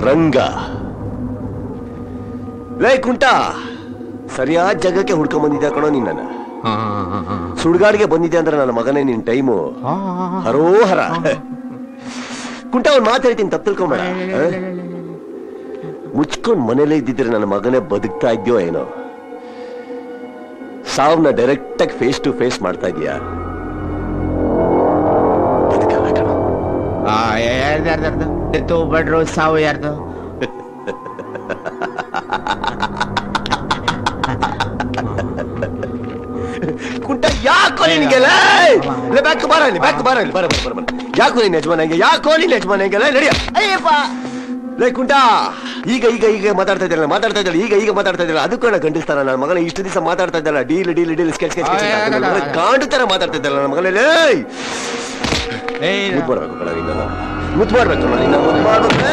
ರಂಗ ಲೇ ಕುಂಟ ಸರಿಯಾದ ಜಾಗಕ್ಕೆ ಹುಡ್ಕೊಂಡ್ ಬಂದಿದ್ದೆ ಕಣೋ ನಿನ್ನ. ಸುಡ್ಗಾಡ್ಗೆ ಬಂದಿದ್ದೆ ಅಂದ್ರೆ ನನ್ನ ಮಗನೇ ನಿನ್ ಟೈಮು ಹರೋಹರ. ಕುಂಟ ಅವ್ನು ಮಾತಾಡ್ತೀನಿ, ತಪ್ಪು ತಿಳ್ಕೊಂಬೇಡ. ಮುಚ್ಕೊಂಡ್ ಮನೇಲೇ ಇದ್ದಿದ್ರೆ ನನ್ನ ಮಗನೇ ಬದುಕ್ತಾ ಇದ್ಯೋ ಏನೋ. ಸಾವ್ನ ಡೈರೆಕ್ಟ್ ಆಗಿ ಫೇಸ್ ಟು ಫೇಸ್ ಮಾಡ್ತಾ ಇದೀಯಾ. ಬದುಕಲ್ಲ ಕಣ. ಯಾರ್ದು ಬಡ್ರು ಸಾವು ಯಾರ್ದು? ಕುಂಟ ಯಾಕೋ ನಿನ್ಗೆಲ್ಲ ಬ್ಯಾಕ್ ಬಾರ ಯಾಕೋ ನೀನ್ ಯಜಮಾನಂಗೆ, ಯಾಕೋ ನೀನ್ ಯಜಮಾನಂಗೆಲ್ಲ ನಡಿಯ. ಅಯ್ಯಪ್ಪ ಲೇ ಕುಂಟ, ಈಗ ಮಾತಾಡ್ತಾ ಇದ್ದಲ್ಲ ಈಗ ಮಾತಾಡ್ತಾ ಇದ್ದಲ್ಲ, ಅದಕ್ಕೂ ನಾ ಖಂಡಿಸ್ತಾರ. ನನ್ನ ಮಗನ ಇಷ್ಟು ದಿವಸ ಮಾತಾಡ್ತಾ ಇದ್ದಲ್ಲ, ಡೀಲ್ ಸ್ಕೆಚ್ ಗಾಂಡು ತರ ಮಾತಾಡ್ತಾ ಇದ್ದಲ್ಲ ನನ್ನ ಮಗನೇ. ಮುದ್ದು ಮಾಡ್ಬೇಕು ಕಣ ನಿನ್ನ, ಮುದ್ದು ಮಾಡ್ಬೇಕು.